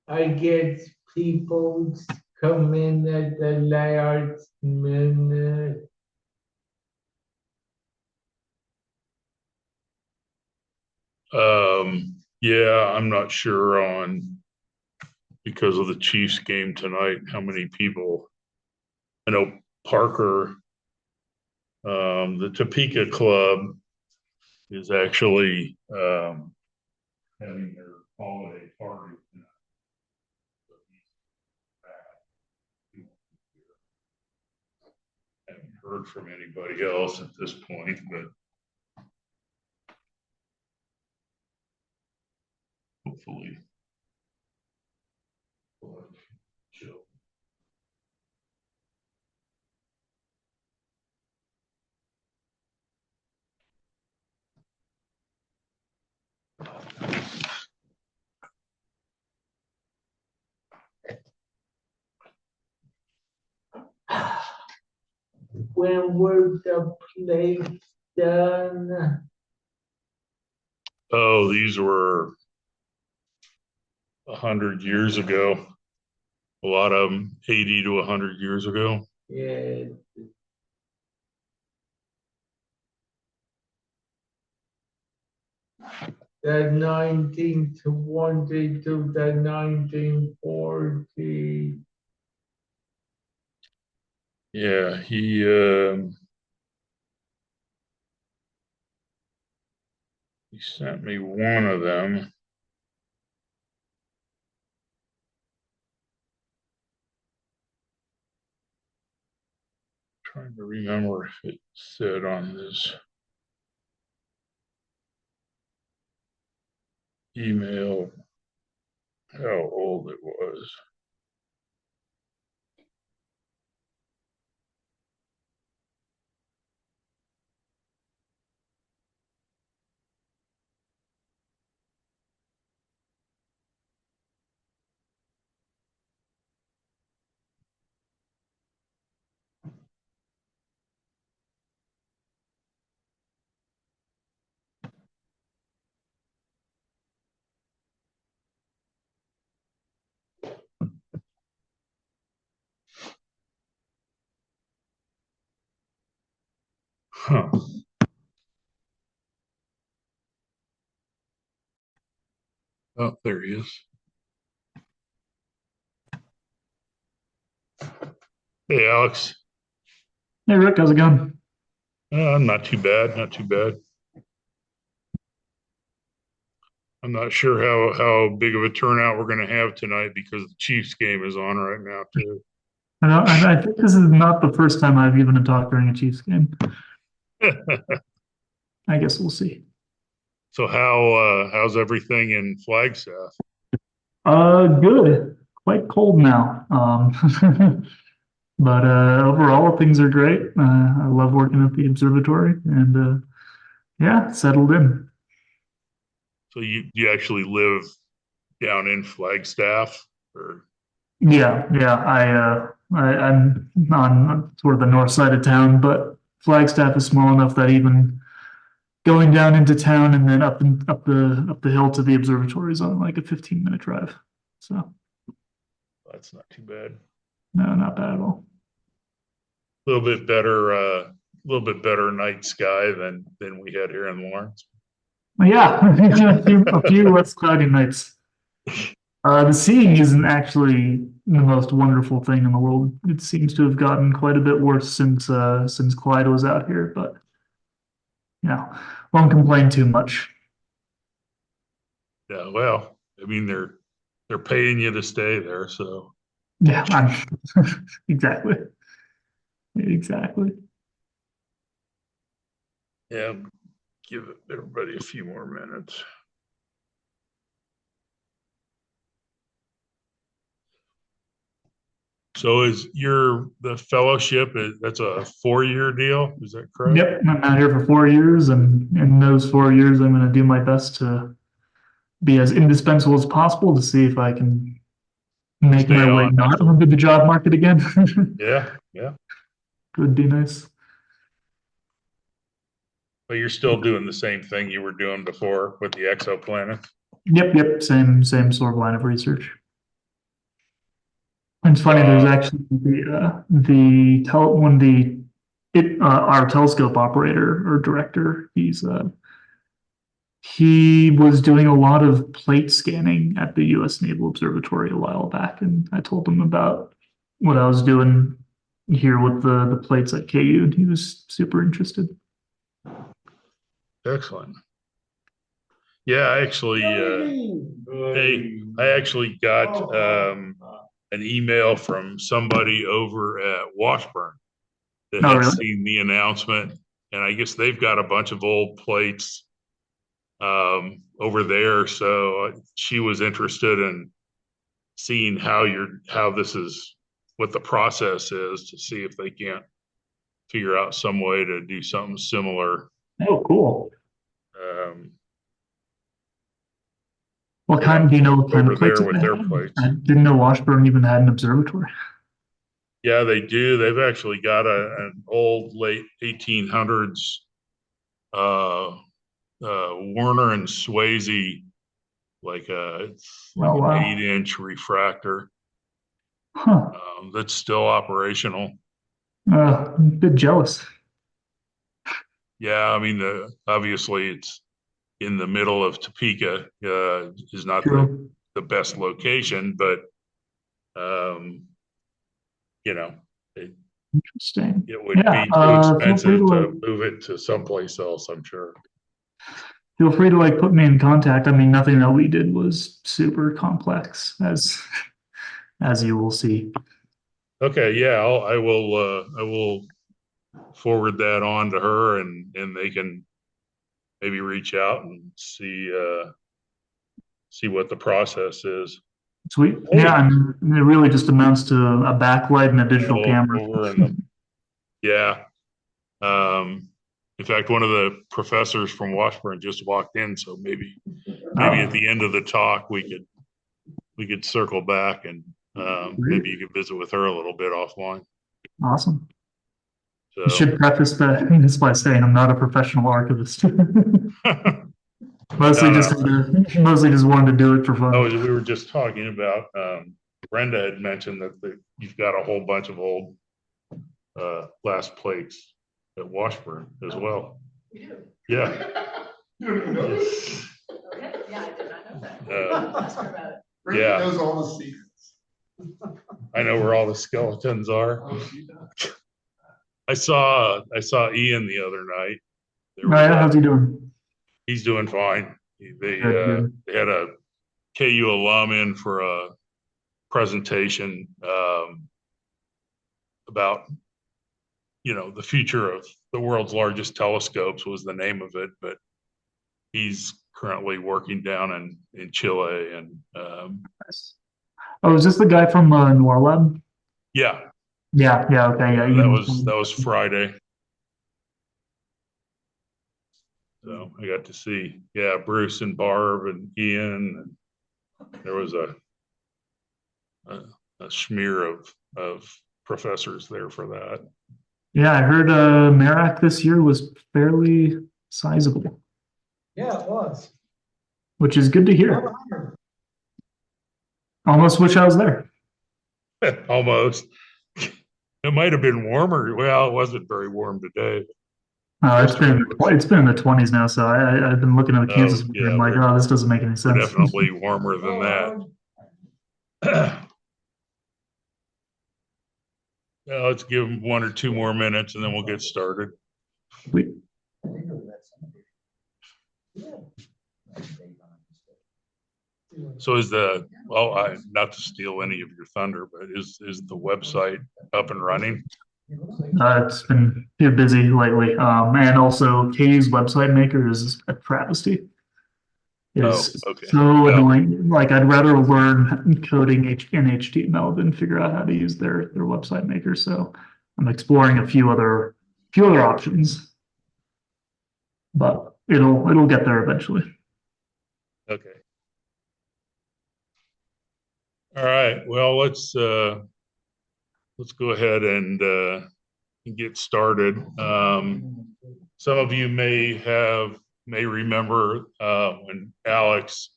I get people come in at the last minute. Yeah, I'm not sure on because of the Chiefs game tonight, how many people. I know Parker, the Topeka Club is actually having their holiday party tonight. I haven't heard from anybody else at this point, but hopefully we'll have chill. When were the plates done? Oh, these were 100 years ago. A lot of them 80 to 100 years ago. Yeah. The 1920 to the 1940. Yeah, he sent me one of them. Trying to remember if it said on this email how old it was. Huh. Oh, there he is. Hey, Alex. Hey Rick, how's it going? Not too bad. Not too bad. I'm not sure how big of a turnout we're going to have tonight because the Chiefs game is on right now too. I think this is not the first time I've given a talk during a Chiefs game. I guess we'll see. So how's everything in Flagstaff? Good. Quite cold now. But overall things are great. I love working at the observatory and yeah, settled in. So you actually live down in Flagstaff, or Yeah. I'm on sort of the north side of town, but Flagstaff is small enough that even going down into town and then up the hill to the observatory is on like a 15-minute drive. So that's not too bad. no, not bad at all. A little bit better night sky than we had here in Lawrence. Yeah, a few less cloudy nights. The seeing isn't actually the most wonderful thing in the world. It seems to have gotten quite a bit worse since Clyde was out here, but you know, won't complain too much. Yeah, well, I mean they're paying you to stay there, so Yeah, exactly, exactly. yeah, give everybody a few more minutes. So is the fellowship that's a 4-year deal? Is that correct? Yep, I'm out here for 4 years, and in those 4 years, I'm going to do my best to be as indispensable as possible to see if I can make Stay my way on. not onto the job market again. Yeah. Would be nice. But you're still doing the same thing you were doing before with the exoplanets. Yep. Same sort of line of research. It's funny. There's Uh, actually the tel when the it our telescope operator or director. He was doing a lot of plate scanning at the U.S. Naval Observatory a while back, and I told him about what I was doing here with the plates at KU, and he was super interested. Excellent. Yeah, I actually got an email from somebody over at Washburn that Oh, had really? seen the announcement, and I guess they've got a bunch of old plates over there. So she was interested in seeing how this is, what the process is, to see if they can't figure out some way to do something similar. Oh, cool. Um, What kind, do you know what kind over of plates there that with they their have? I plates. didn't know Washburn even had an observatory. Yeah, they do. They've actually got an old late 1800s uh, Werner and Swayze, it's like Oh, an wow. 8-inch refractor Huh. that's still operational. A bit jealous. Yeah, I mean, obviously it's in the middle of Topeka, is not True. the best location, but um, you know, it, Interesting. it would Yeah. be too Feel free to expensive like to move it to someplace else, I'm sure. put me in contact. I mean, nothing that we did was super complex, as you will see. Okay, yeah, I will forward that on to her, and they can maybe reach out and see what the process is. Sweet. Hey, Yeah, and it really just amounts to a backlight and a digital camera. over in the yeah. Um, in fact, one of the professors from Washburn just walked in, so maybe at Oh, the end of the talk we could circle back and great. maybe you could visit with her a little bit offline. Awesome. I So should preface this by saying I'm not a professional archivist. no, Mostly just wanted to do it for oh, fun. we were just talking about Brenda had mentioned that you've got a whole bunch of old glass plates. at Washburn as well. You do? Yeah. Okay, yeah, I did not know that. Ask her about it. Rick Yeah. knows all the secrets. I know where all the skeletons are. Oh, she does. I saw Ian the other night. There Oh, was yeah, how's he doing? he's doing fine. Good. They had a KU alum in for a presentation about, the future of the world's largest telescopes was the name of it, but he's currently working down in Chile. And Oh, is this the guy from Noir Lab? yeah, Yeah, okay, yeah. that was Friday. So I got to see, Bruce and Barb and Ian. And there was a smear of professors there for that. Yeah, I heard Merak this year was fairly sizable, Yeah, it was. which is good to hear. Almost wish I was there. Almost. It might have been warmer. Well, it wasn't very warm today. It's been in the 20s now, so I've been looking at the Kansas weather and I'm like, oh, this doesn't make any We're sense. definitely warmer than that. Let's give them 1 or 2 more minutes and then we'll get started. Sweet. So not to steal any of your thunder, but is the website up and running? It's been too busy lately. And also KU's website maker is a travesty. It's okay. so annoying. Like I'd rather learn coding in HTML than figure out how to use their website maker. So I'm exploring a few other options, but it'll get there eventually. Okay. All right. Well, let's go ahead and get started. Some of you may remember when Alex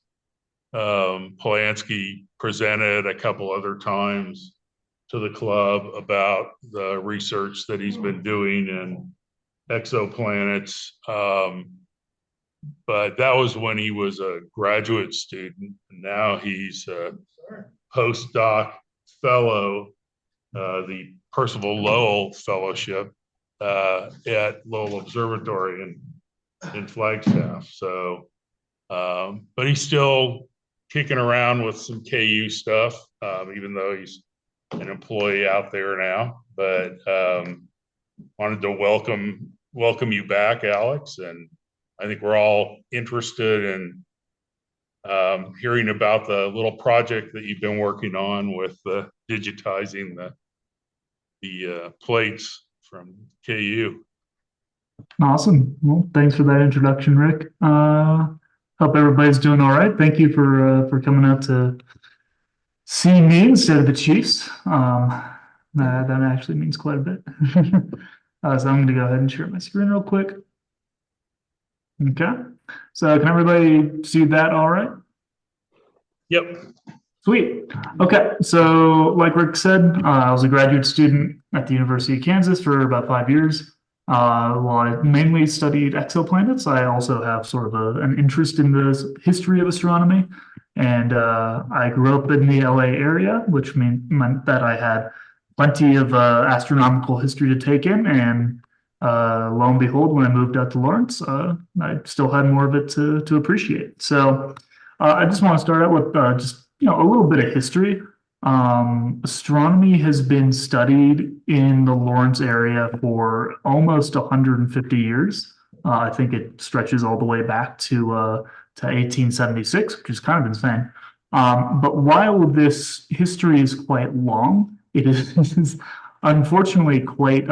Polanski presented a couple other times to the club about the research that he's been doing in exoplanets. But that was when he was a graduate student. Now he's a postdoc fellow, the Percival Lowell Fellowship at Lowell Observatory in Flagstaff. So, but he's still kicking around with some KU stuff, even though he's an employee out there now. But wanted to welcome you back, Alex, and I think we're all interested in hearing about the little project that you've been working on with digitizing the plates from KU. Awesome. Well, thanks for that introduction, Rick. Hope everybody's doing all right. Thank you for coming out to see me instead of the Chiefs. That actually means quite a bit. So I'm going to go ahead and share my screen real quick. Okay. So can everybody see that all right? Yep. Sweet. Okay. So like Rick said, I was a graduate student at the University of Kansas for about 5 years. While I mainly studied exoplanets, I also have sort of an interest in the history of astronomy. And I grew up in the LA area, which meant that I had plenty of astronomical history to take in. And lo and behold, when I moved out to Lawrence, I still had more of it to appreciate. So I just want to start out with just a little bit of history. Astronomy has been studied in the Lawrence area for almost 150 years. I think it stretches all the way back to 1876, which is kind of insane. But while this history is quite long, it is unfortunately quite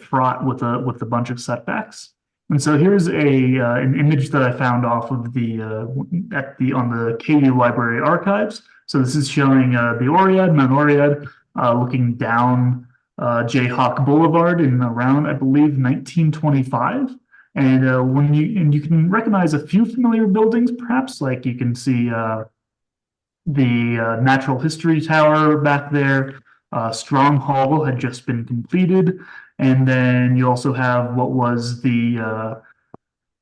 fraught with a bunch of setbacks. And so here's an image that I found off of on the KU Library archives. So this is showing the Oread, Mount Oread, looking down Jayhawk Boulevard in around, I believe, 1925. And you can recognize a few familiar buildings, perhaps, like you can see the Natural History Tower back there. Strong Hall had just been completed. And then you also have what was the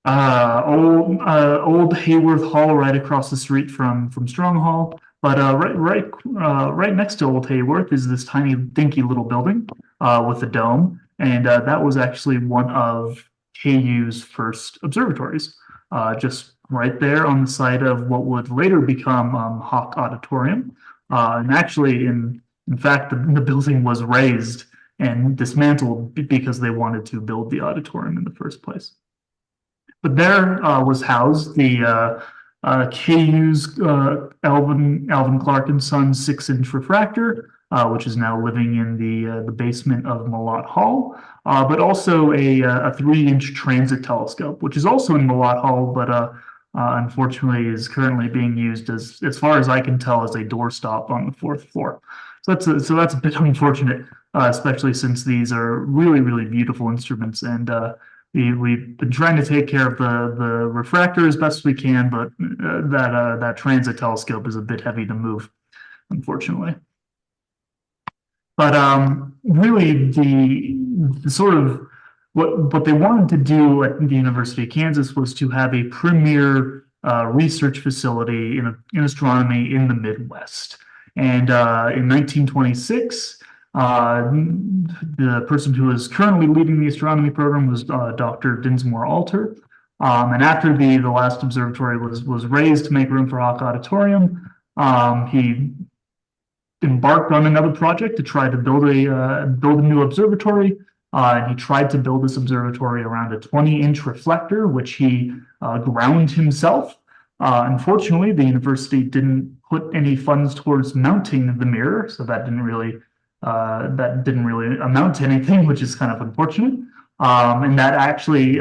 old Hayworth Hall right across the street from Strong Hall. But right next to Old Hayworth is this tiny dinky little building with a dome, and that was actually one of KU's first observatories, just right there on the site of what would later become Hawk Auditorium. And actually, in fact, the building was razed and dismantled because they wanted to build the auditorium in the first place. But there was housed the KU's Alvin Clark and Sons 6-inch refractor, which is now living in the basement of Malott Hall, but also a 3-inch transit telescope, which is also in Malott Hall, but unfortunately is currently being used as far as I can tell, as a doorstop on the 4th floor. So that's a bit unfortunate, especially since these are really, really beautiful instruments, and we've been trying to take care of the refractor as best we can, but that transit telescope is a bit heavy to move, unfortunately. But really, the sort of what they wanted to do at the University of Kansas was to have a premier research facility in astronomy in the Midwest. And in 1926, the person who is currently leading the astronomy program was Dr. Dinsmore Alter. And after the last observatory was raised to make room for Hawk Auditorium, he embarked on another project to try to build a new observatory. And he tried to build this observatory around a 20-inch reflector, which he ground himself. Unfortunately, the university didn't put any funds towards mounting the mirror, so that didn't really amount to anything, which is kind of unfortunate. And that actually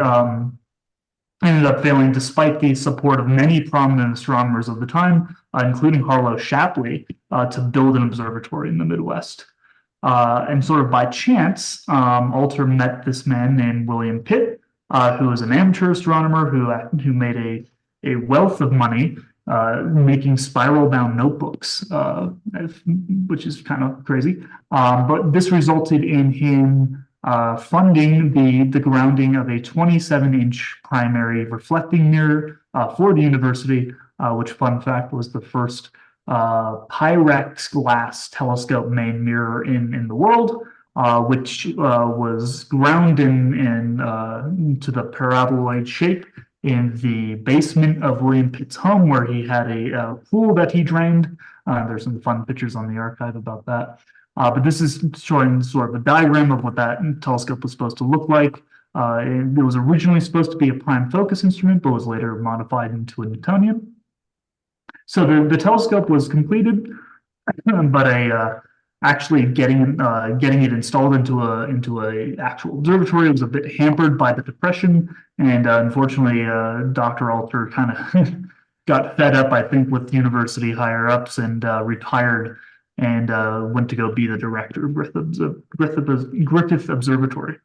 ended up failing despite the support of many prominent astronomers of the time, including Harlow Shapley, to build an observatory in the Midwest. And sort of by chance, Alter met this man named William Pitt, who was an amateur astronomer who made a wealth of money making spiral-bound notebooks, which is kind of crazy. But this resulted in him funding the grounding of a 27-inch primary reflecting mirror for the university, which, fun fact, was the first Pyrex glass telescope main mirror in the world, which was ground to the paraboloid shape in the basement of William Pitt's home, where he had a pool that he drained. There's some fun pictures on the archive about that. But this is showing sort of a diagram of what that telescope was supposed to look like. It was originally supposed to be a prime focus instrument, but was later modified into a Newtonian. So the telescope was completed, but actually getting it installed into a actual observatory was a bit hampered by the Depression, and unfortunately, Dr. Alter kind of got fed up, I think, with university higher ups and retired and went to go be the director of Griffith Observatory.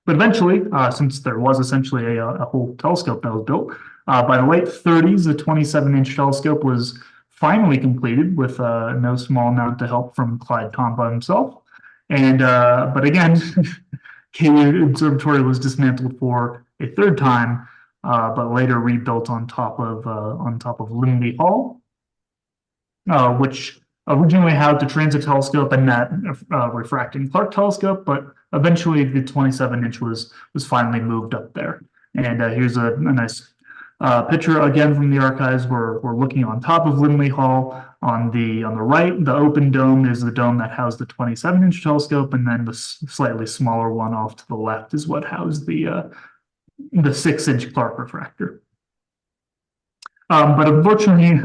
But eventually, since there was essentially a whole telescope that was built, by the late 30s, the 27-inch telescope was finally completed with no small amount of help from Clyde Tombaugh himself. And but again, KU Observatory was dismantled for a third time, but later rebuilt on top of Linley Hall, which originally housed a transit telescope and that refracting Clark telescope, but eventually the 27-inch was finally moved up there. And here's a nice picture again from the archives. We're looking on top of Linley Hall. On the right, the open dome is the dome that housed the 27-inch telescope, and then the slightly smaller one off to the left is what housed the 6-inch Clark refractor. But unfortunately,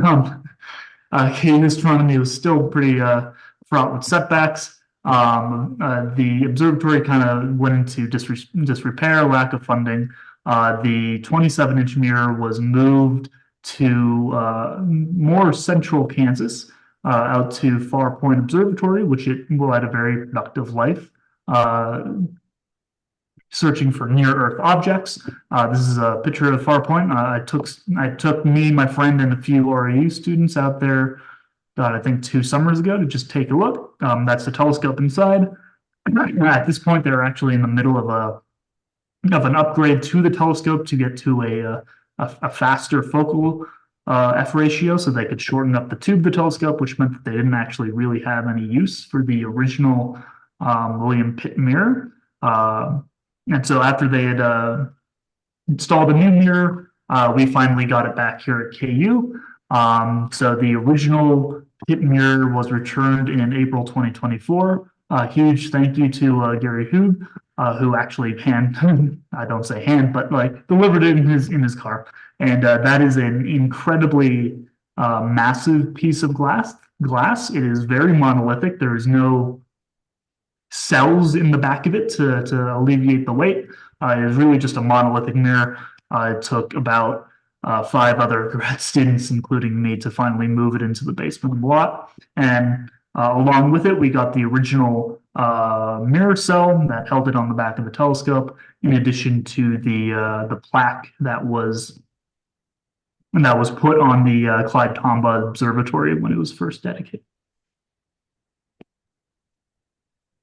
KU astronomy was still pretty fraught with setbacks. The observatory kind of went into disrepair, lack of funding. The 27-inch mirror was moved to more central Kansas, out to Far Point Observatory, which it led a very productive life, searching for near-Earth objects. This is a picture of Far Point. I took me, my friend, and a few REU students out there, I think 2 summers ago, to just take a look. That's the telescope inside. At this point, they're actually in the middle of an upgrade to the telescope to get to a faster focal f ratio, so they could shorten up the tube of the telescope, which meant that they didn't actually really have any use for the original William Pitt mirror. And so after they had installed a new mirror, we finally got it back here at KU. So the original Pitt mirror was returned in April 2024. Huge thank you to Gary Hood, who actually I don't say hand, but like delivered it in his car. And that is an incredibly massive piece of glass. It is very monolithic. There is no cells in the back of it to alleviate the weight. It is really just a monolithic mirror. It took about 5 other grad students, including me, to finally move it into the basement of the lot. And along with it, we got the original mirror cell that held it on the back of the telescope, in addition to the plaque that was put on the Clyde Tombaugh Observatory when it was first dedicated.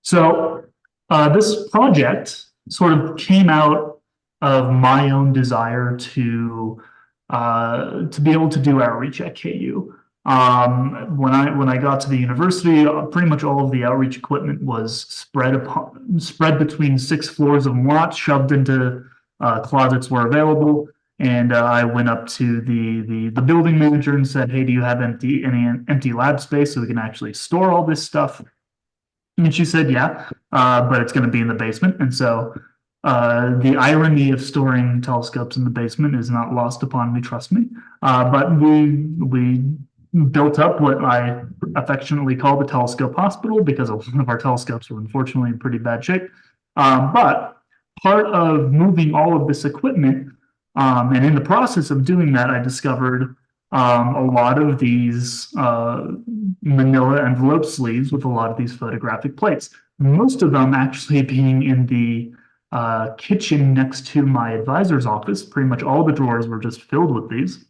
So this project sort of came out of my own desire to be able to do outreach at KU. When I got to the university, pretty much all of the outreach equipment was spread between 6 floors of lots, shoved into closets where available. And I went up to the building manager and said, "Hey, do you have any empty lab space so we can actually store all this stuff?" And she said, "Yeah, but it's going to be in the basement." And so the irony of storing telescopes in the basement is not lost upon me, trust me. But we built up what I affectionately call the telescope hospital, because one of our telescopes were unfortunately in pretty bad shape. But part of moving all of this equipment, and in the process of doing that, I discovered a lot of these manila envelope sleeves with a lot of these photographic plates. Most of them actually being in the kitchen next to my advisor's office. Pretty much all the drawers were just filled with these.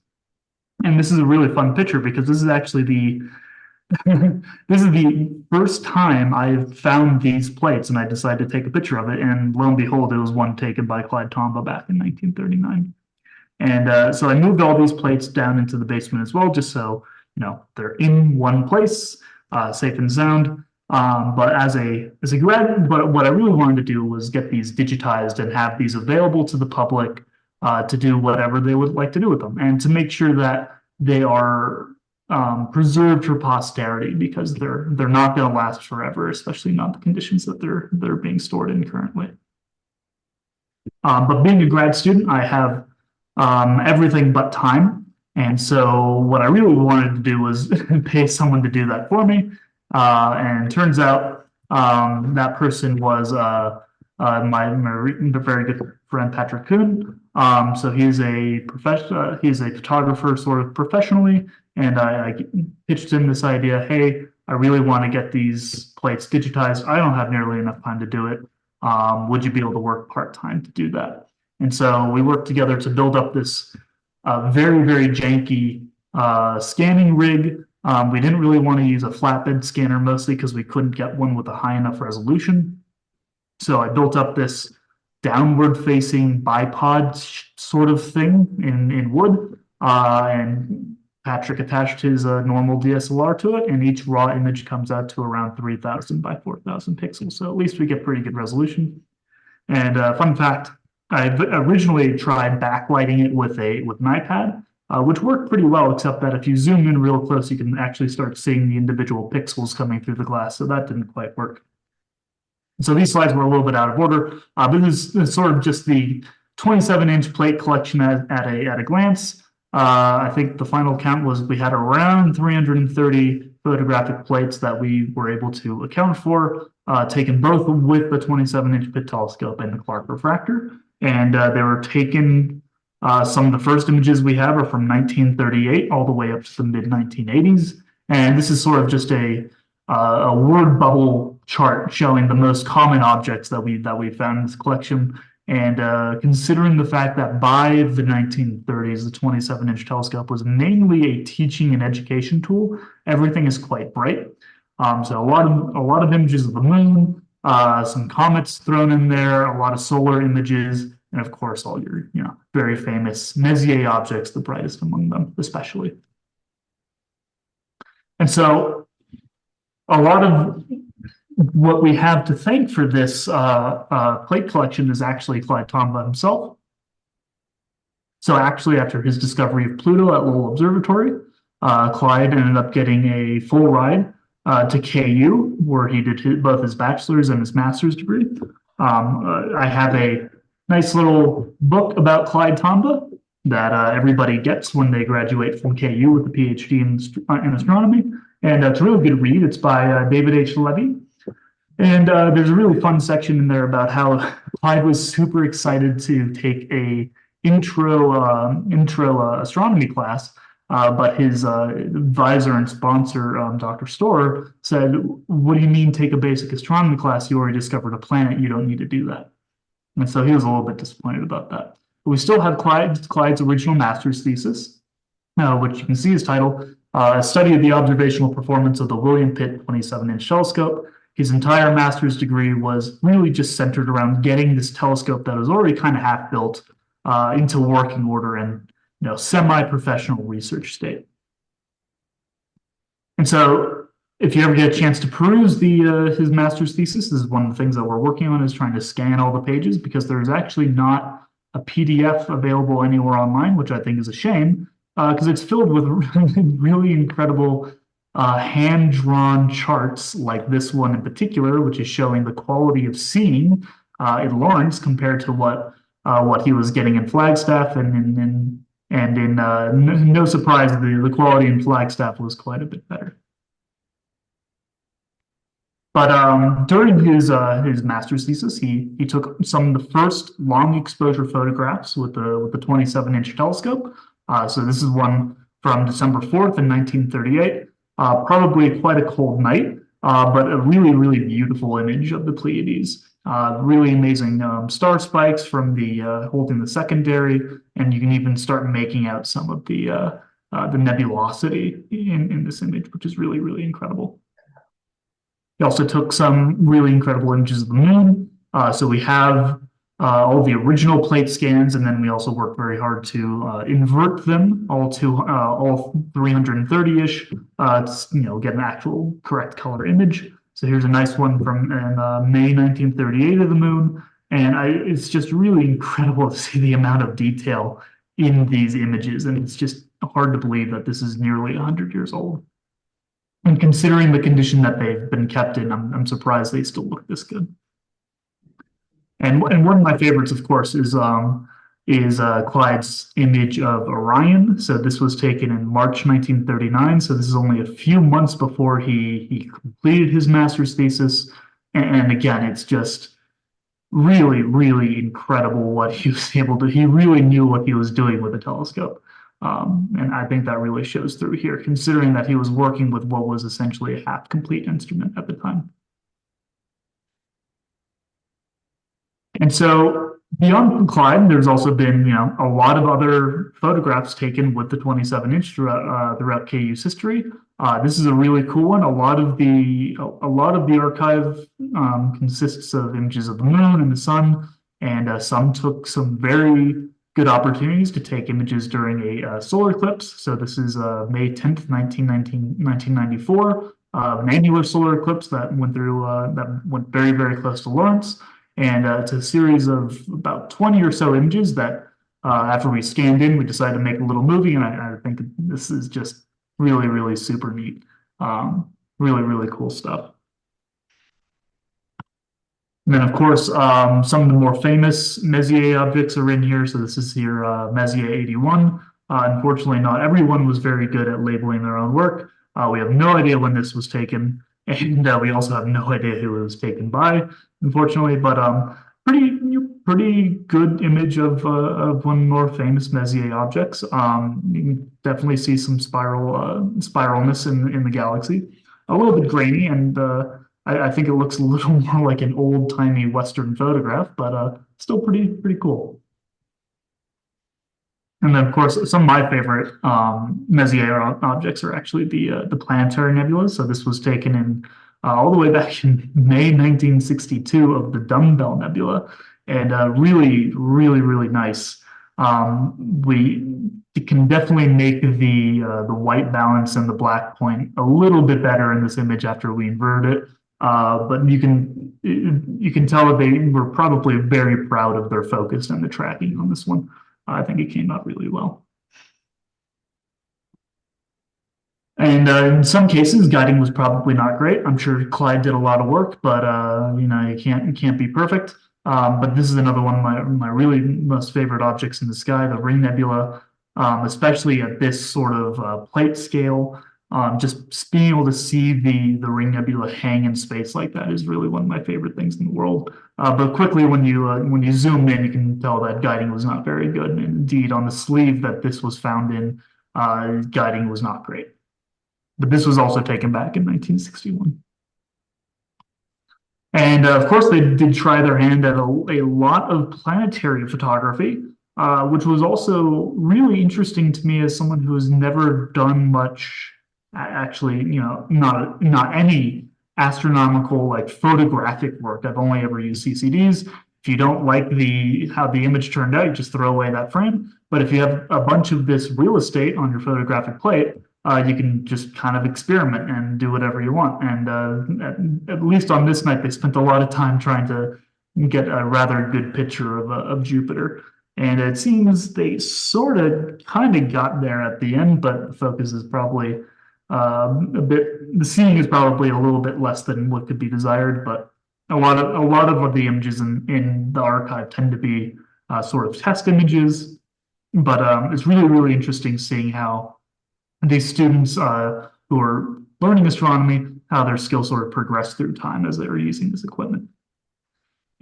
And this is a really fun picture because this is actually this is the first time I've found these plates, and I decided to take a picture of it. And lo and behold, it was one taken by Clyde Tombaugh back in 1939. And so I moved all these plates down into the basement as well, just so they're in one place, safe and sound. But as a grad, but what I really wanted to do was get these digitized and have these available to the public to do whatever they would like to do with them, and to make sure that they are preserved for posterity, because they're not going to last forever, especially not the conditions that they're being stored in currently. But being a grad student, I have everything but time, and so what I really wanted to do was pay someone to do that for me. And turns out that person was my very good friend Patrick Kuhn. So he's a photographer sort of professionally, and I pitched him this idea. Hey, I really want to get these plates digitized. I don't have nearly enough time to do it. Would you be able to work part-time to do that? And so we worked together to build up this very, very janky scanning rig. We didn't really want to use a flatbed scanner, mostly because we couldn't get one with a high enough resolution. So I built up this downward-facing bipod sort of thing in wood, and Patrick attached his normal DSLR to it, and each raw image comes out to around 3,000 by 4,000 pixels. So at least we get pretty good resolution. And fun fact, I originally tried backlighting it with an iPad, which worked pretty well, except that if you zoom in real close, you can actually start seeing the individual pixels coming through the glass. So that didn't quite work. So these slides were a little bit out of order, but this is sort of just the 27-inch plate collection at a glance. I think the final count was we had around 330 photographic plates that we were able to account for, taken both with the 27-inch Pitt telescope and the Clark refractor. And they were taken, some of the first images we have are from 1938 all the way up to the mid-1980s. And this is sort of just a word bubble chart showing the most common objects that we found in this collection. And considering the fact that by the 1930s, the 27-inch telescope was mainly a teaching and education tool, everything is quite bright. So a lot of images of the moon, some comets thrown in there, a lot of solar images, and of course, all your, very famous Messier objects, the brightest among them, especially. And so a lot of what we have to thank for this plate collection is actually Clyde Tombaugh himself. So actually, after his discovery of Pluto at Lowell Observatory, Clyde ended up getting a full ride to KU, where he did both his bachelor's and his master's degree. I have a nice little book about Clyde Tombaugh that everybody gets when they graduate from KU with a PhD in astronomy. And it's a really good read. It's by David H. Levy. And there's a really fun section in there about how Clyde was super excited to take a intro astronomy class, but his advisor and sponsor, Dr. Storer, said, "What do you mean take a basic astronomy class? You already discovered a planet. You don't need to do that." And so he was a little bit disappointed about that. But we still have Clyde's original master's thesis, which you can see is titled "A Study of the Observational Performance of the William Pitt 27-inch Telescope." His entire master's degree was really just centered around getting this telescope that was already kind of half built into working order and semi-professional research state. And so if you ever get a chance to peruse his master's thesis, this is one of the things that we're working on, is trying to scan all the pages, because there's actually not a PDF available anywhere online, which I think is a shame, because it's filled with really incredible hand-drawn charts like this one in particular, which is showing the quality of seeing in Lawrence compared to what he was getting in Flagstaff, and no surprise, the quality in Flagstaff was quite a bit better. But during his master's thesis, he took some of the first long exposure photographs with the 27-inch telescope. So this is one from December 4th in 1938. Probably quite a cold night, but a really, really beautiful image of the Pleiades. Really amazing star spikes from holding the secondary, and you can even start making out some of the nebulosity in this image, which is really, really incredible. He also took some really incredible images of the moon. So we have all the original plate scans, and then we also worked very hard to invert them all 330-ish to get an actual correct color image. So here's a nice one from May 1938 of the moon, and it's just really incredible to see the amount of detail in these images, and it's just hard to believe that this is nearly 100 years old. And considering the condition that they've been kept in, I'm surprised they still look this good. And one of my favorites, of course, is Clyde's image of Orion. So this was taken in March 1939. So this is only a few months before he completed his master's thesis. And again, it's just really, really incredible what he was able to. He really knew what he was doing with a telescope. And I think that really shows through here, considering that he was working with what was essentially a half-complete instrument at the time. And so beyond Clyde, there's also been, a lot of other photographs taken with the 27-inch throughout KU's history. This is a really cool one. A lot of the archive consists of images of the moon and the sun, and some took some very good opportunities to take images during a solar eclipse. So this is May 10th, 1994, an annular solar eclipse that went very, very close to Lawrence. And it's a series of about 20 or so images that after we scanned in, we decided to make a little movie. And I think this is just really, really super neat. Really, really cool stuff. And then, of course, some of the more famous Messier objects are in here. So this is here Messier 81. Unfortunately, not everyone was very good at labeling their own work. We have no idea when this was taken. And we also have no idea who it was taken by, unfortunately, but pretty good image of one of the more famous Messier objects. You can definitely see some spiralness in the galaxy. A little bit grainy, and I think it looks a little more like an old-timey Western photograph, but still pretty cool. And then, of course, some of my favorite Messier objects are actually the planetary nebulas. So this was taken in all the way back in May 1962 of the Dumbbell Nebula, and really, really, really nice. We can definitely make the white balance and the black point a little bit better in this image after we invert it. But you can tell that they were probably very proud of their focus and the tracking on this one. I think it came out really well. And in some cases, guiding was probably not great. I'm sure Clyde did a lot of work, but you know, you can't be perfect. But this is another one of my really most favorite objects in the sky, the Ring Nebula, especially at this sort of plate scale. Just being able to see the Ring Nebula hang in space like that is really one of my favorite things in the world. But quickly, when you zoom in, you can tell that guiding was not very good. And indeed, on the sleeve that this was found in, guiding was not great. But this was also taken back in 1961. And of course, they did try their hand at a lot of planetary photography, which was also really interesting to me as someone who has never done much, actually, you know, not any astronomical like photographic work. I've only ever used CCDs. If you don't like how the image turned out, you just throw away that frame. But if you have a bunch of this real estate on your photographic plate, you can just kind of experiment and do whatever you want. And at least on this night, they spent a lot of time trying to get a rather good picture of Jupiter. And it seems they sort of kind of got there at the end, but the focus is probably the seeing is probably a little bit less than what could be desired. But a lot of the images in the archive tend to be sort of test images. But it's really, really interesting seeing how these students who are learning astronomy, how their skills sort of progress through time as they were using this equipment.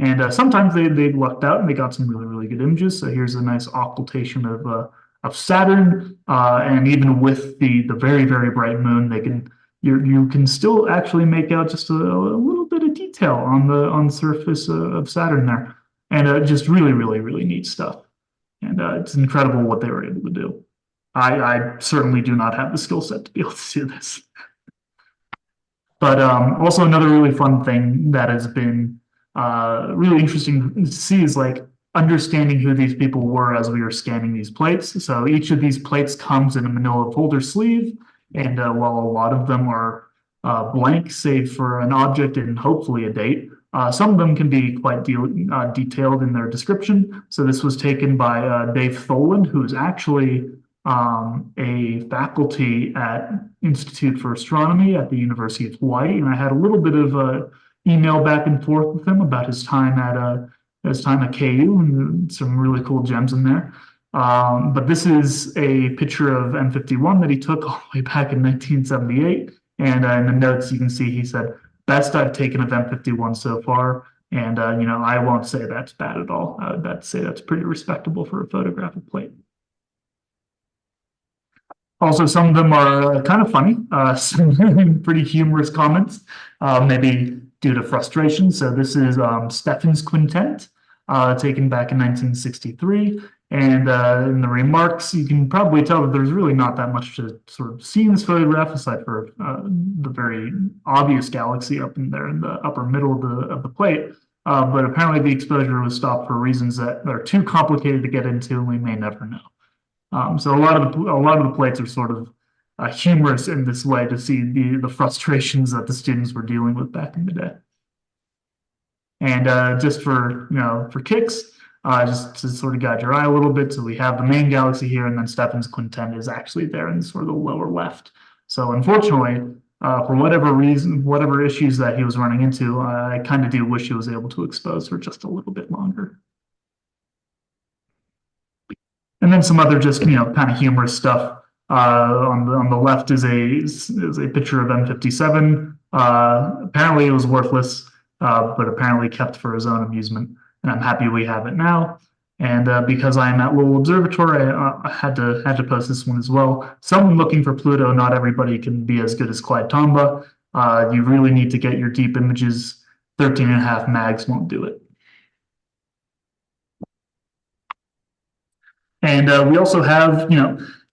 And sometimes they lucked out and they got some really, really good images. So here's a nice occultation of Saturn, and even with the very, very bright moon, you can still actually make out just a little bit of detail on the surface of Saturn there, and just really, really, really neat stuff. And it's incredible what they were able to do. I certainly do not have the skill set to be able to do this. But also another really fun thing that has been really interesting to see is like understanding who these people were as we were scanning these plates. So each of these plates comes in a manila folder sleeve, and while a lot of them are blank, save for an object and hopefully a date, some of them can be quite detailed in their description. So this was taken by Dave Tholand, who is actually a faculty at Institute for Astronomy at the University of Hawaii, and I had a little bit of email back and forth with him about his time at KU, and some really cool gems in there. But this is a picture of M51 that he took all the way back in 1978, and in the notes you can see he said, "Best I've taken of M51 so far." And you know, I won't say that's bad at all. I would say that's pretty respectable for a photographic plate. Also, some of them are kind of funny, some pretty humorous comments, maybe due to frustration. So this is Stephan's Quintet, taken back in 1963. And in the remarks, you can probably tell that there's really not that much to sort of see in this photograph, aside for the very obvious galaxy up in there in the upper middle of the plate. But apparently the exposure was stopped for reasons that are too complicated to get into, and we may never know. So a lot of the plates are sort of humorous in this way to see the frustrations that the students were dealing with back in the day. And just for kicks, just to sort of guide your eye a little bit, so we have the main galaxy here, and then Stephan's Quintet is actually there in sort of the lower left. So unfortunately, for whatever reason, whatever issues that he was running into, I kind of do wish he was able to expose for just a little bit longer. And then some other just kind of humorous stuff. On the left is a picture of M57. Apparently it was worthless, but apparently kept for his own amusement. And I'm happy we have it now. And because I am at Lowell Observatory, I had to post this one as well. Someone looking for Pluto, not everybody can be as good as Clyde Tombaugh. You really need to get your deep images. 13.5 mags won't do it. And we also have,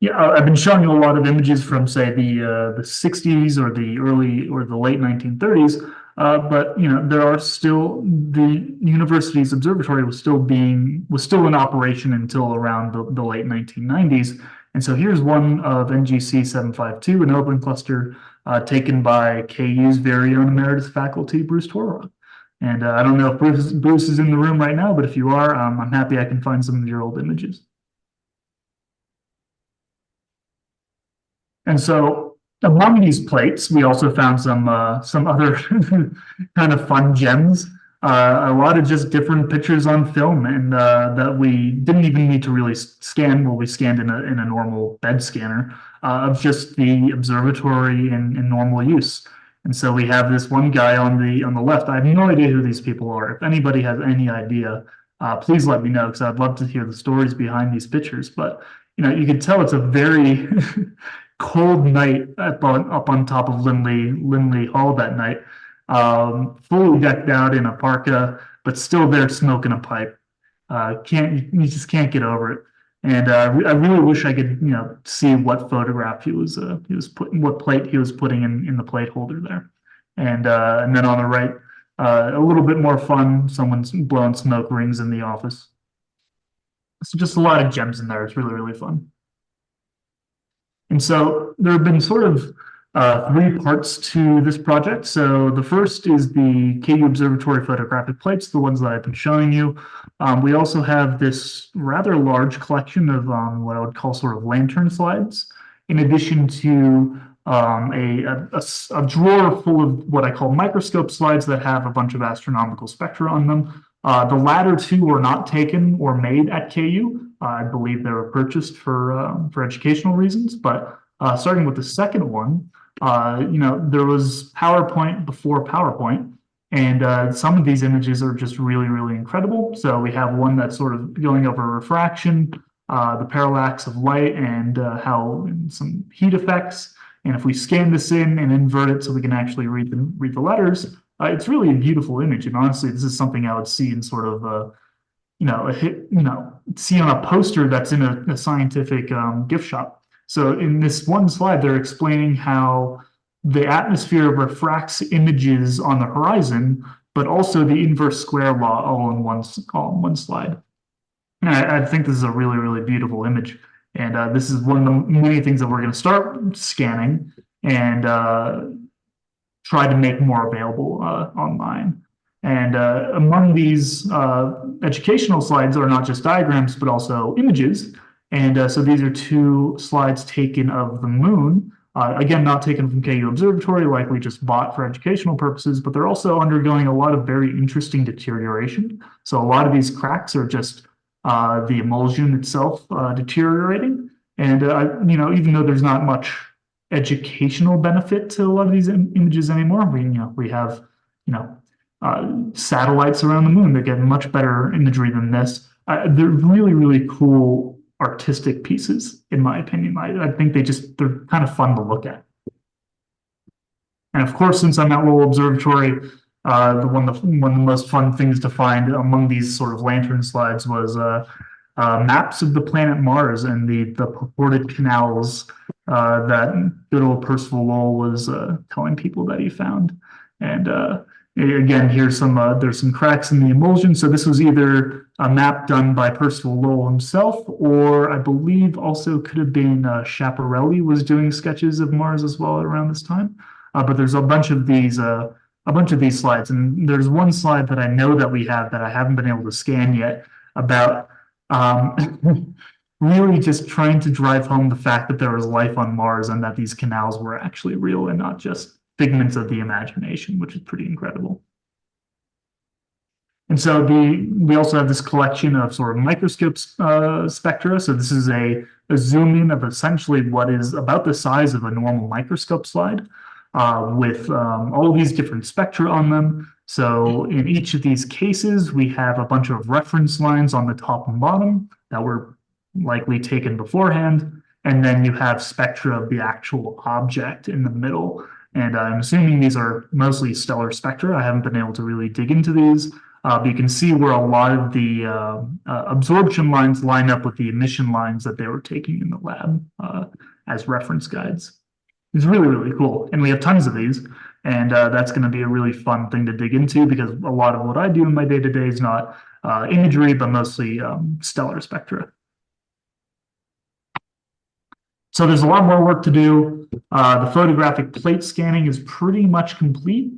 Yeah, I've been showing you a lot of images from, say, the 60s or the early or the late 1930s. But there are still the university's observatory was still in operation until around the late 1990s. And so here's one of NGC 752, an open cluster taken by KU's very own emeritus faculty, Bruce Torra. And I don't know if Bruce is in the room right now, but if you are, I'm happy I can find some of your old images. And so among these plates, we also found some other kind of fun gems. A lot of just different pictures on film, and that we didn't even need to really scan. Well, we scanned in a normal bed scanner of just the observatory in normal use. And so we have this one guy on the left. I have no idea who these people are. If anybody has any idea, please let me know, because I'd love to hear the stories behind these pictures. But you can tell it's a very cold night up on top of Lindley Hall that night, fully decked out in a parka, but still there smoking a pipe. You just can't get over it. And I really wish I could see what photograph he was putting, what plate he was putting in the plate holder there. And then on the right, a little bit more fun. Someone's blowing smoke rings in the office. So just a lot of gems in there. It's really, really fun. And so there have been sort of three parts to this project. So the first is the KU Observatory photographic plates, the ones that I've been showing you. We also have this rather large collection of what I would call sort of lantern slides, in addition to a drawer full of what I call microscope slides that have a bunch of astronomical spectra on them. The latter two were not taken or made at KU. I believe they were purchased for educational reasons. But starting with the second one, there was PowerPoint before PowerPoint, and some of these images are just really, really incredible. So we have one that's sort of going over refraction, the parallax of light, and how some heat effects. And if we scan this in and invert it so we can actually read the letters, it's really a beautiful image. And honestly, this is something I would see in sort of see on a poster that's in a scientific gift shop. So in this one slide, they're explaining how the atmosphere refracts images on the horizon, but also the inverse square law all in one slide. And I think this is a really, really beautiful image. And this is one of the many things that we're going to start scanning and try to make more available online. And among these educational slides are not just diagrams, but also images. And so these are two slides taken of the moon. Again, not taken from KU Observatory, likely just bought for educational purposes, but they're also undergoing a lot of very interesting deterioration. So a lot of these cracks are just the emulsion itself deteriorating. And, even though there's not much educational benefit to a lot of these images anymore, we have, satellites around the moon that get much better imagery than this. They're really, really cool artistic pieces, in my opinion. I think they're kind of fun to look at. And of course, since I'm at Lowell Observatory, one of the most fun things to find among these sort of lantern slides was maps of the planet Mars and the purported canals that good old Percival Lowell was telling people that he found. And again, there's some cracks in the emulsion. So this was either a map done by Percival Lowell himself, or I believe also could have been Schiaparelli was doing sketches of Mars as well around this time. But there's a bunch of these slides, and there's one slide that I know that we have that I haven't been able to scan yet about really just trying to drive home the fact that there was life on Mars and that these canals were actually real and not just figments of the imagination, which is pretty incredible. And so we also have this collection of sort of microscope spectra. So this is a zoom in of essentially what is about the size of a normal microscope slide with all these different spectra on them. So in each of these cases, we have a bunch of reference lines on the top and bottom that were likely taken beforehand. And then you have spectra of the actual object in the middle. And I'm assuming these are mostly stellar spectra. I haven't been able to really dig into these. But you can see where a lot of the absorption lines line up with the emission lines that they were taking in the lab as reference guides. It's really, really cool. And we have tons of these. And that's going to be a really fun thing to dig into because a lot of what I do in my day-to-day is not imagery, but mostly stellar spectra. So there's a lot more work to do. The photographic plate scanning is pretty much complete.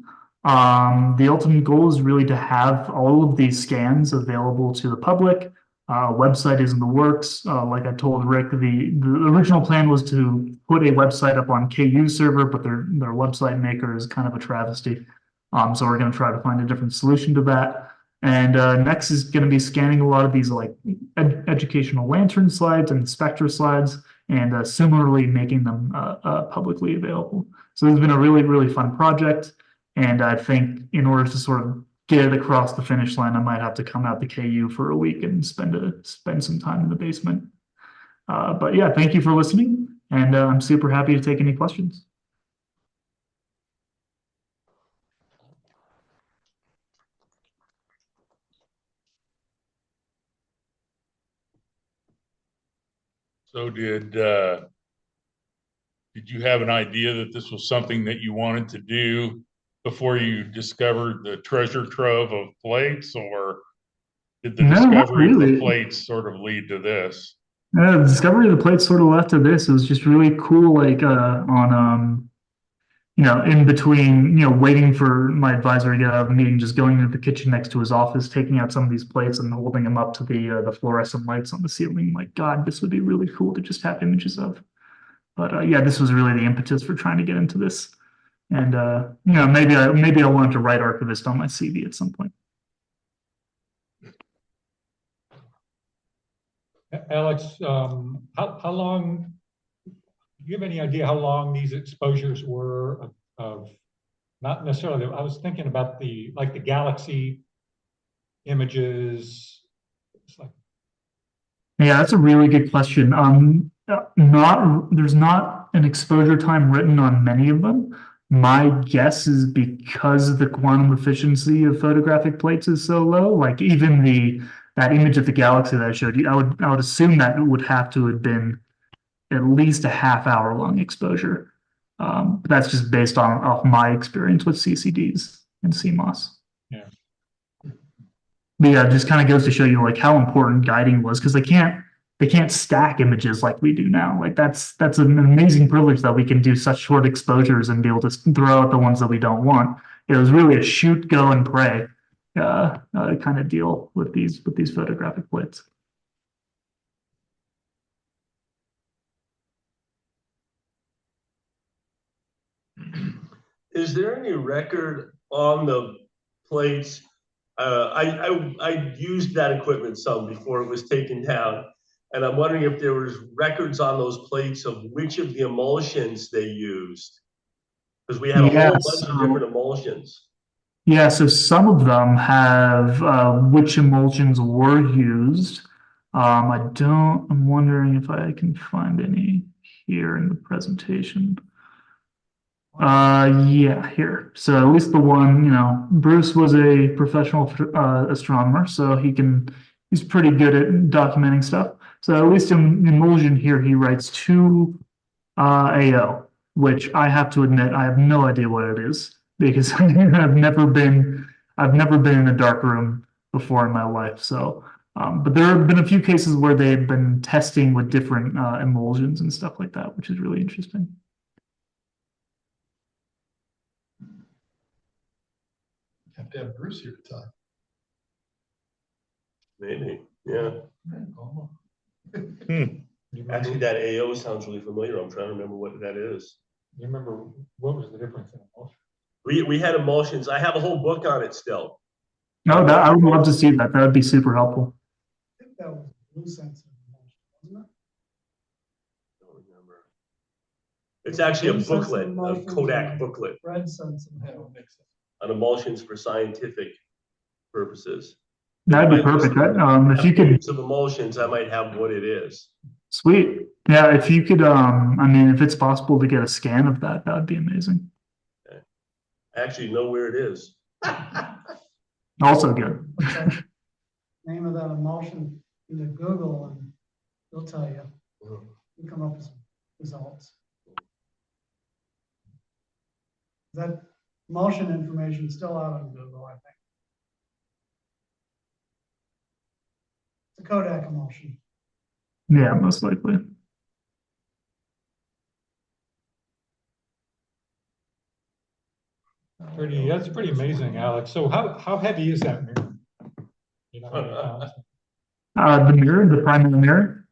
The ultimate goal is really to have all of these scans available to the public. Website is in the works. Like I told Rick, the original plan was to put a website up on KU server, but their website maker is kind of a travesty. So we're going to try to find a different solution to that. And next is going to be scanning a lot of these like educational lantern slides and spectra slides, and similarly making them publicly available. So this has been a really, really fun project. And I think in order to sort of get it across the finish line, I might have to come out to KU for a week and spend some time in the basement. But yeah, thank you for listening, and I'm super happy to take any questions. So did you have an idea that this was something that you wanted to do before you discovered the treasure trove of plates, or did the discovery of the plates sort of lead to this? The discovery of the plates sort of led to this. It was just really cool, like on in between, waiting for my advisor to get out of the meeting, just going into the kitchen next to his office, taking out some of these plates and holding them up to the fluorescent lights on the ceiling. Like, God, this would be really cool to just have images of. But yeah, this was really the impetus for trying to get into this. And maybe I want to write archivist on my CV at some point. Alex, how long, do you have any idea how long these exposures were of not necessarily, I was thinking about the galaxy images. It's like, yeah, that's a really good question. There's not an exposure time written on many of them. My guess is because the quantum efficiency of photographic plates is so low, like even that image of the galaxy that I showed you, I would assume that it would have to have been at least a half-hour long exposure. But that's just based off my experience with CCDs and CMOS. Yeah. But yeah, it just kind of goes to show you like how important guiding was, because they can't stack images like we do now. Like that's an amazing privilege that we can do such short exposures and be able to throw out the ones that we don't want. It was really a shoot, go, and pray kind of deal with these photographic plates. Is there any record on the plates? I used that equipment some before it was taken down, and I'm wondering if there was records on those plates of which of the emulsions they used, because we had a whole bunch of different emulsions. Yeah, so some of them have which emulsions were used. I'm wondering if I can find any here in the presentation. Yeah, here. So at least the one, Bruce was a professional astronomer, so he's pretty good at documenting stuff. So at least in emulsion here, he writes 2 AO, which I have to admit, I have no idea what it is, because I've never been in a dark room before in my life. So, but there have been a few cases where they've been testing with different emulsions and stuff like that, which is really interesting. Have to have Bruce here to talk. Maybe, yeah. Actually, that AO sounds really familiar. I'm trying to remember what that is. you remember what was the difference in emulsion? We had emulsions. I have a whole book on it still. No, I would love to see that. That would be super helpful. I think that was blue sense of emulsion, wasn't it? Don't remember. It's actually a booklet, a Kodak booklet Red sense of Yeah, on emulsions for scientific purposes. That'd be perfect. If you could, Some emulsions, I might have what it is. sweet. Yeah, if you could, I mean, if it's possible to get a scan of that, that'd be amazing. Okay. I actually know where it is. Also good. Put that name of that emulsion into Google and it'll tell you. You come up with some results. That emulsion information is still out on Google, I think. It's a Kodak emulsion. Yeah, most likely. That's pretty amazing, Alex. So how heavy is that mirror? You know, how many pounds? The mirror, the primary mirror.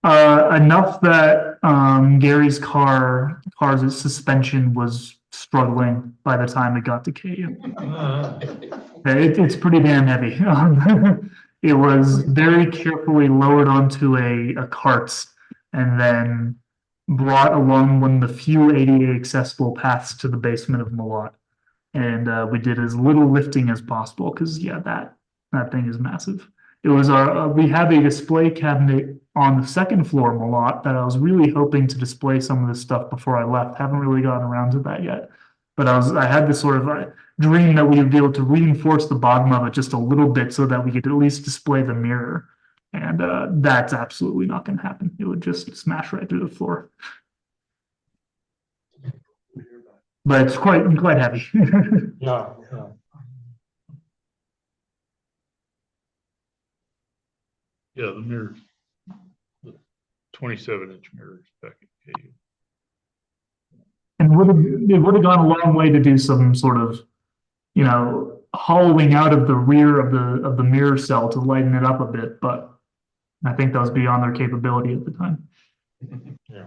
Enough that Gary's car's suspension was struggling by the time it got to KU. It's pretty damn heavy. It was very carefully lowered onto a cart and then brought along one of the few ADA accessible paths to the basement of Malott. And we did as little lifting as possible because yeah, that thing is massive. It was we have a display cabinet on the second floor Malott that I was really hoping to display some of this stuff before I left. Haven't really gotten around to that yet. But I had this sort of dream that we would be able to reinforce the bottom of it just a little bit so that we could at least display the mirror. And that's absolutely not going to happen. It would just smash right through the floor. But it's quite heavy. Yeah. Yeah, the mirror, the 27-inch mirrors back at KU. And it would have gone a long way to do some sort of, hollowing out of the rear of the mirror cell to lighten it up a bit, but I think that was beyond their capability at the time. Yeah.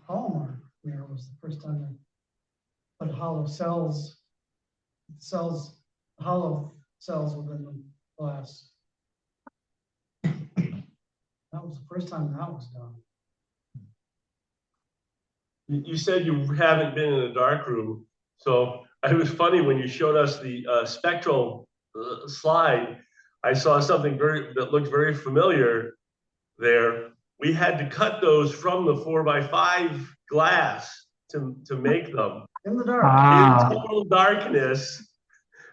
Hallmark mirror was the first time they put hollow cells within the glass. That was the first time that was done. You said you haven't been in a dark room, so it was funny when you showed us the spectral slide. I saw something that looked very familiar there. We had to cut those from the 4x5 glass to make them In the dark. in total darkness.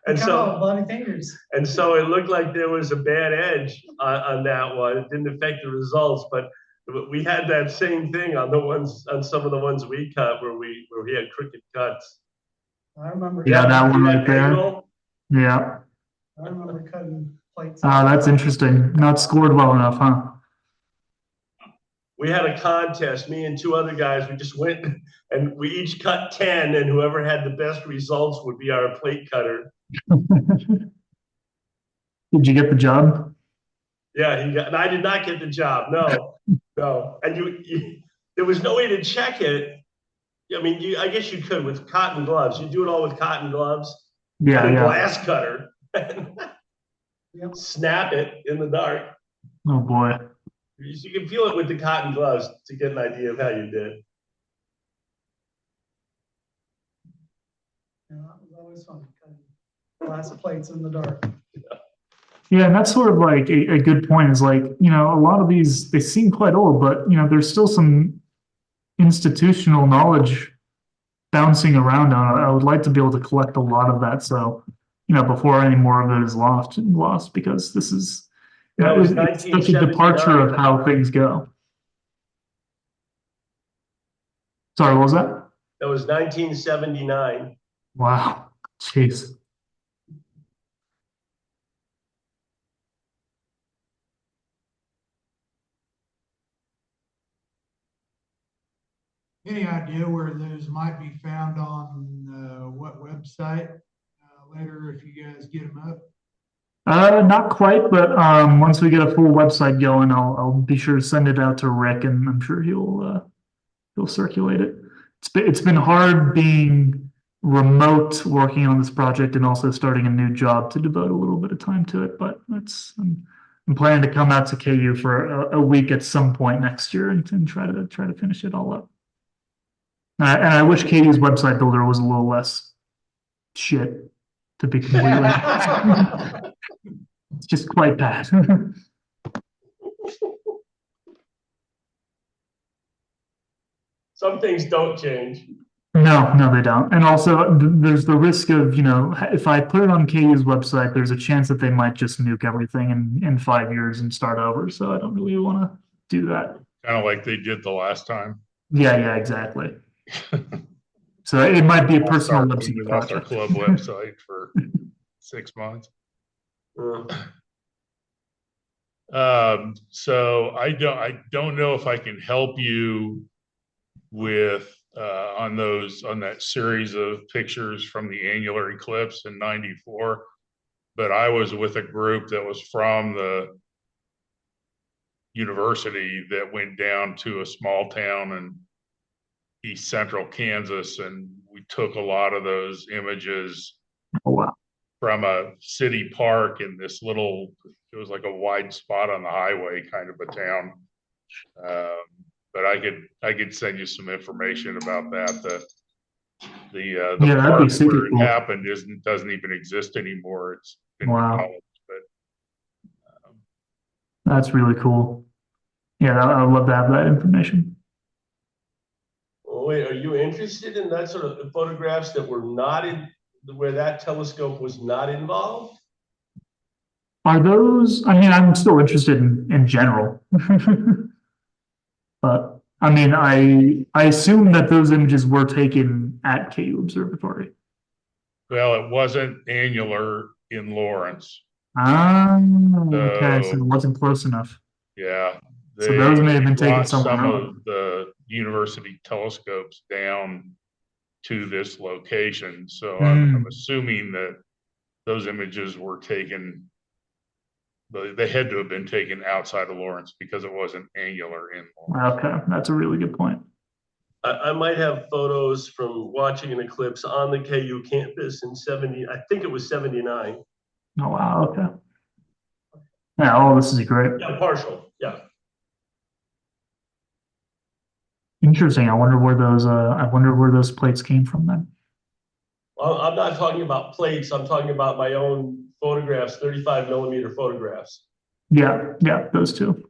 And bloody fingers. And so it looked like there was a bad edge on that one. It didn't affect the results, but we had that same thing on some of the ones we cut where we had crooked cuts. I remember. Yeah, that one right there. Angle. Yeah. I remember cutting plates. Oh, that's interesting. Not scored well enough, huh? We had a contest, me and two other guys, we just went and we each cut 10 and whoever had the best results would be our plate cutter. Did you get the job? Yeah, and I did not get the job. No. And there was no way to check it. I mean, I guess you could with cotton gloves. You do it all with cotton gloves. Yeah, and a yeah. glass cutter. Snap it in the dark. Oh boy. You can feel it with the cotton gloves to get an idea of how you did. Yeah, that was always fun, cutting glass plates in the dark. Yeah, and that's sort of like a good point is like, a lot of these, they seem quite old, but, there's still some institutional knowledge bouncing around on it. I would like to be able to collect a lot of that. So, before any more of it is lost because this is, it's such a departure of how things go. Sorry, what was that? That was 1979. Wow. Jeez. Any idea where those might be found on what website later if you guys get them up? Not quite, but once we get a full website going, I'll be sure to send it out to Rick, and I'm sure he'll circulate it. It's been hard being remote working on this project and also starting a new job to devote a little bit of time to it. But I'm planning to come out to KU for a week at some point next year and try to finish it all up. And I wish KU's website builder was a little less shit, to be completely honest. It's just quite bad. Some things don't change. No, no, they don't. And also, there's the risk of, if I put it on KU's website, there's a chance that they might just nuke everything in 5 years and start over. So I don't really want to do that. Kind of like they did the last time. Yeah, exactly. So it might be a personal We website lost our project. club website for 6 months. So I don't know if I can help you with on that series of pictures from the annular eclipse in '94, but I was with a group that was from the university that went down to a small town in east central Kansas, and we took a lot of those images Oh, wow. from a city park in this it was like a wide spot on the highway kind of a town. But I could send you some information about that. The Yeah, that'd park be super where it cool. happened doesn't even exist anymore. It's been Wow. demolished, but That's really cool. Yeah, I'd love to have that information. Wait, are you interested in that sort of photographs that were not where that telescope was not involved? Are those, I'm still interested in general. But I assume that those images were taken at KU Observatory. well, it wasn't annular in Lawrence. Okay, so it So wasn't close enough. yeah, So those may have been taken brought somewhere some else. of the university telescopes down to this location. So I'm assuming that those images were taken, they had to have been taken outside of Lawrence because it wasn't angular in Lawrence. Okay, that's a really good point. I might have photos from watching an eclipse on the KU campus in I think it was 79. Oh, wow, okay. Yeah, all this is great. Yeah, partial, yeah. Interesting. I wonder where those plates came from then. Well, I'm not talking about plates. I'm talking about my own photographs, 35 millimeter photographs. Yeah, those two.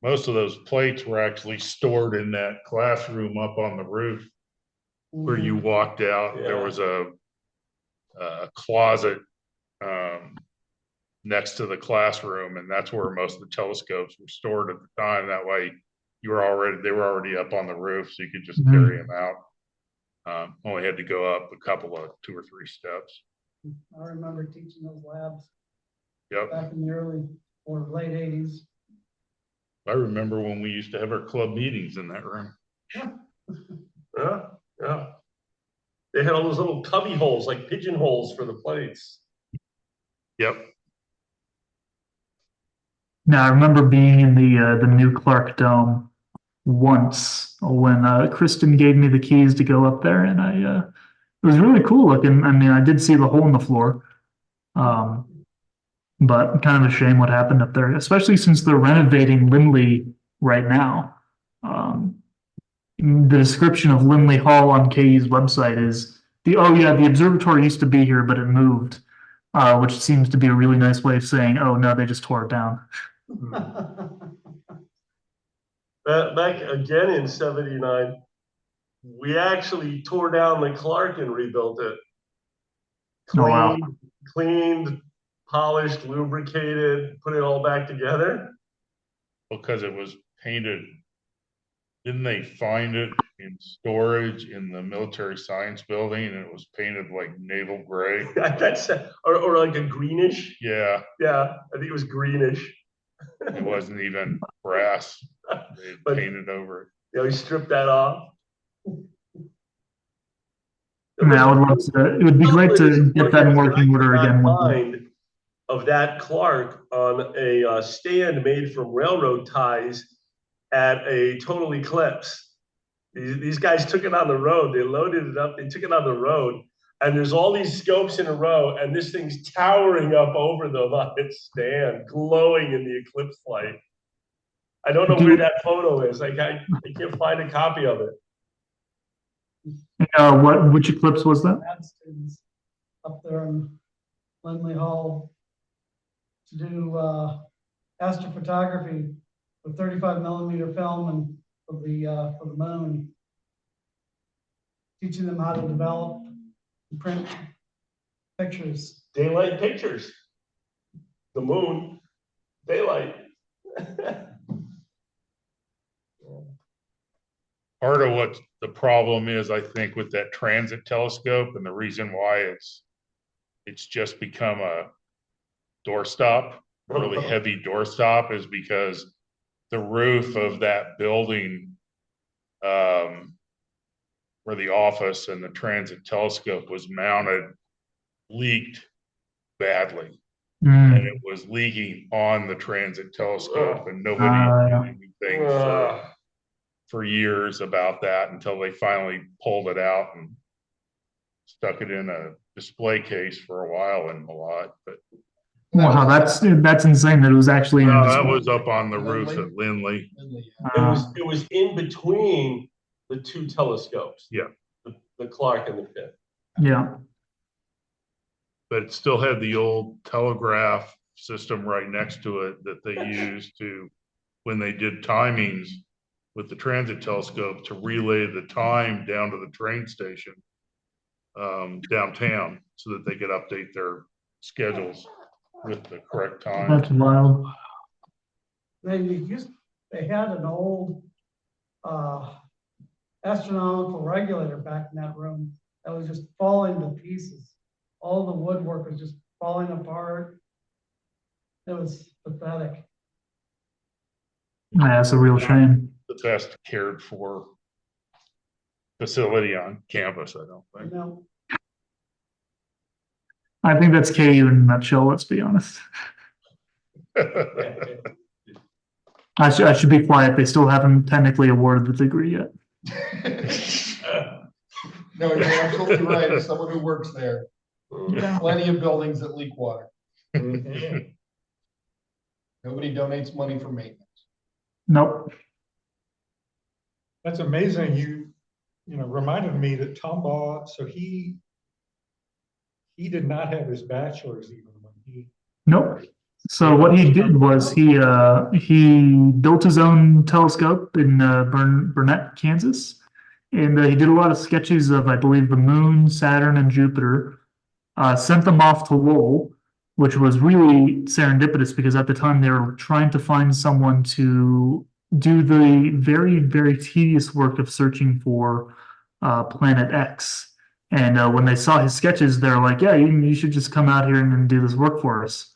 Most of those plates were actually stored in that classroom up on the roof where you walked out. Yeah. There was a closet next to the classroom, and that's where most of the telescopes were stored at the time. That way they were already up on the roof, so you could just carry them out. Only had to go up a couple of 2 or 3 steps. I remember teaching those labs Yep. back in the early or late 80s. I remember when we used to have our club meetings in that room. Yeah. They had all those little cubby holes, like pigeonholes for the plates. Yep. Now I remember being in the new Clark Dome once when Kristen gave me the keys to go up there, and it was really cool looking. I did see the hole in the floor, but kind of a shame what happened up there, especially since they're renovating Lindley right now. The description of Lindley Hall on KU's website is the observatory used to be here, but it moved, which seems to be a really nice way of saying, oh no, they just tore it down. Back again in 79, we actually tore down the Clark and rebuilt it. Cleaned, polished, lubricated, put it all back together. Because it was painted. Didn't they find it in storage in the military science building, and it was painted like naval gray? That's or like a greenish. Yeah. Yeah, I think it was greenish. It wasn't even brass. They painted over it. Yeah, we stripped that off. It would be great to get that in working order again. Find of that Clark on a stand made from railroad ties at a total eclipse. These guys took it on the road. They loaded it up. They took it on the road. And there's all these scopes in a row, and this thing's towering up over them on its stand, glowing in the eclipse light. I don't know where that photo is. I can't find a copy of it. Which eclipse was that? Students up there in Lindley Hall to do astrophotography with 35 millimeter film and for the moon. Teaching them how to develop and print pictures. Daylight pictures. The moon, daylight. Part of what the problem is, I think, with that transit telescope, and the reason why it's just become a doorstop, really heavy doorstop, is because the roof of that building, where the office and the transit telescope was mounted, leaked badly. And it was leaking on the transit telescope, and nobody did anything for years about that until they finally pulled it out and stuck it in a display case for a while in the lot. But wow, that's insane that it was actually in that was up on the roof at Lindley. It was in between the two telescopes. Yeah. The Clark and the Pitt. Yeah. But it still had the old telegraph system right next to it that they used to, when they did timings with the transit telescope, to relay the time down to the train station downtown, so that they could update their schedules with the correct time. That's wild. They had an old astronomical regulator back in that room that was just falling to pieces. All the woodwork was just falling apart. It was pathetic. Yeah, it's a real shame. The best cared for facility on campus, I don't think. No. I think that's KU in a nutshell, let's be honest. I should be quiet. They still haven't technically awarded the degree yet. No, you're absolutely right. As someone who works there, Yeah. plenty of buildings that leak water. Mhm. Nobody donates money for maintenance. Nope. That's amazing. You reminded me that Tom Baugh, so he did not have his bachelor's even when he. Nope. So what he did was he built his own telescope in Burnett, Kansas, and he did a lot of sketches of, I believe, the moon, Saturn, and Jupiter. Sent them off to Lowell, which was really serendipitous because at the time they were trying to find someone to do the very, very tedious work of searching for Planet X. And when they saw his sketches, they're like, "Yeah, you should just come out here and do this work for us."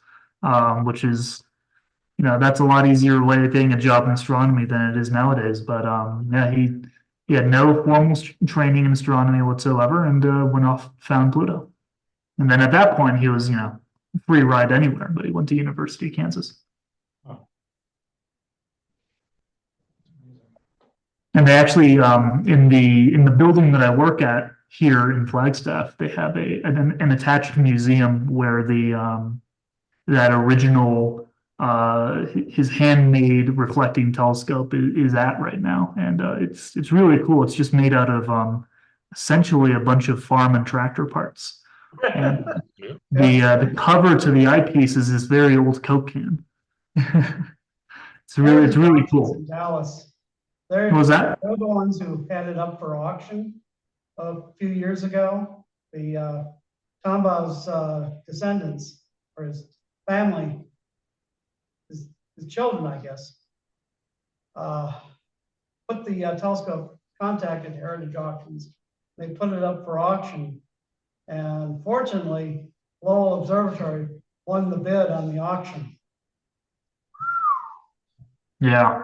Which is, that's a lot easier way of getting a job in astronomy than it is nowadays. But yeah, he had no formal training in astronomy whatsoever, and went off, found Pluto. And then at that point, he was, free ride anywhere, but he went to University of Kansas. Oh. And they actually, in the building that I work at here in Flagstaff, they have an attached museum where that original his handmade reflecting telescope is at right now, and it's really cool. It's just made out of essentially a bunch of farm and tractor parts. And the cover to the eyepiece is this very old Coke can. It's really cool. In Dallas. What was that? They're the ones who had it up for auction a few years ago. The Tombaugh's descendants, or his family, his children, I guess, put the telescope, contacted Heritage Auctions. They put it up for auction. And fortunately, Lowell Observatory won the bid on the auction. Yeah,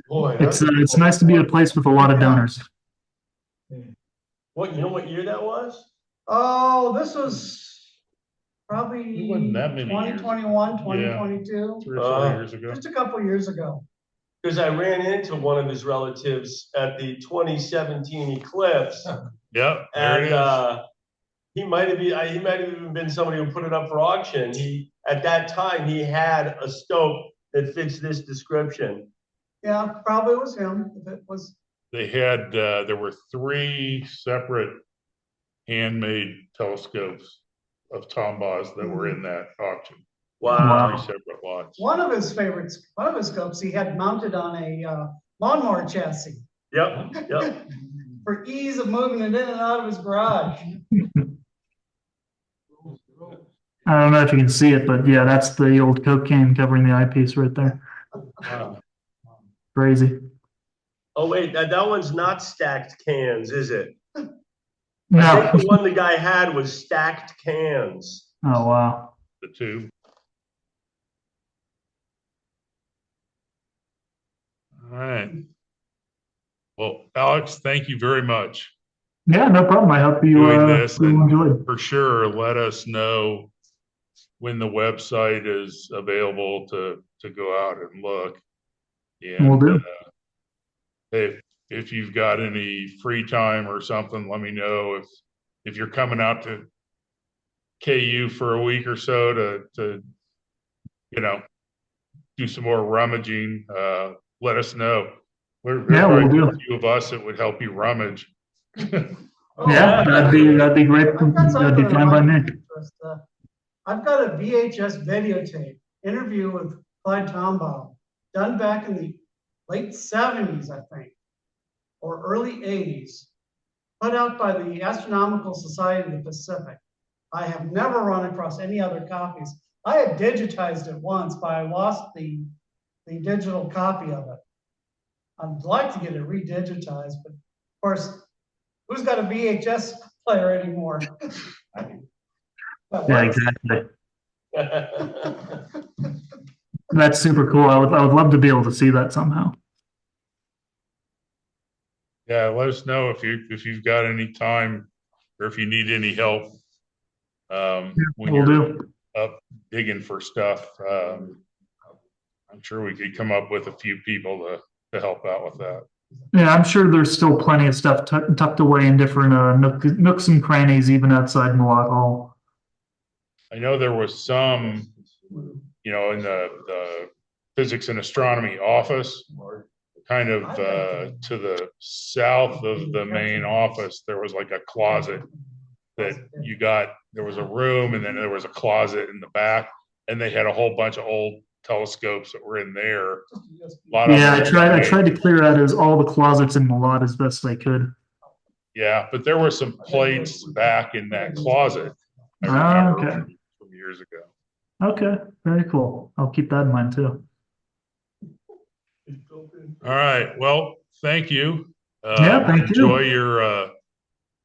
Boy, it's nice to be at a place with a lot of donors. what year that was? Oh, this was probably It wasn't that many years. 2021, 2022. 3 or 4 years ago. Just a couple years ago. Because I ran into one of his relatives at the 2017 eclipse. Yep, there it And is. he might have even been somebody who put it up for auction. At that time, he had a scope that fits this description. Yeah, probably was him. If it was. They had there were 3 separate handmade telescopes of Tombaugh's that were in that auction. Wow. 3 separate lots. One of his scopes he had mounted on a lawnmower chassis. Yep. for ease of moving it in and out of his garage. I don't know if you can see it, but yeah, that's the old Coke can covering the eyepiece right there. Wow. Crazy. Oh, wait, that one's not stacked cans, is it? I No. think the one the guy had was stacked cans. Oh, wow. The two. All right. Well, Alex, thank you very much Yeah, no problem. I hope you, doing this, you and enjoyed. for sure, let us know when the website is available to go out and look. Will And do. if you've got any free time or something, let me know. If you're coming out to KU for a week or so to do some more rummaging, let us know. There's Yeah, we'll probably do. a few of us that would help you rummage. Yeah, that'd be great. I've got That'd be something fine by that me. might interest, I've got a VHS videotape interview with Clyde Tombaugh, done back in the late 70s, I think, or early 80s, put out by the Astronomical Society of the Pacific. I have never run across any other copies. I had digitized it once, but I lost the digital copy of it. I'd like to get it redigitized, but of course, who's got a VHS player anymore? Yeah, exactly. That's super cool. I would love to be able to see that somehow. Yeah, let us know if you've got any time or if you need any help when Will you're do. up digging for stuff. I'm sure we could come up with a few people to help out with that. Yeah, I'm sure there's still plenty of stuff tucked away in different nooks and crannies, even outside Malott Hall. I know there was some, in the physics and astronomy office, kind of to the south of the main office, there was like a closet that there was a room and then there was a closet in the back, and they had a whole bunch of old telescopes that were in there. Yeah, I tried to clear out all the closets in Malott as best I could. Yeah, but there were some plates back in that closet. I remember Okay. from years ago. Okay, very cool. I'll keep that in mind too. All right. Well, thank you. Yeah, thank enjoy you.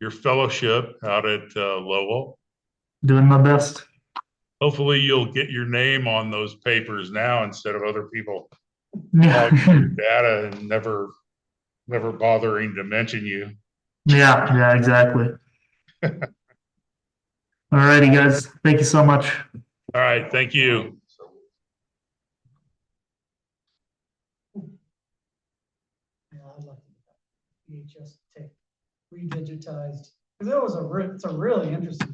your fellowship out at Lowell. Doing my best. Hopefully, you'll get your name on those papers now instead of other people Yeah. logging your data and never bothering to mention you. Yeah, exactly. All righty, guys. Thank you so much. All right. Thank you. Yeah, I'd like to get that VHS tape redigitized, because it's a really interesting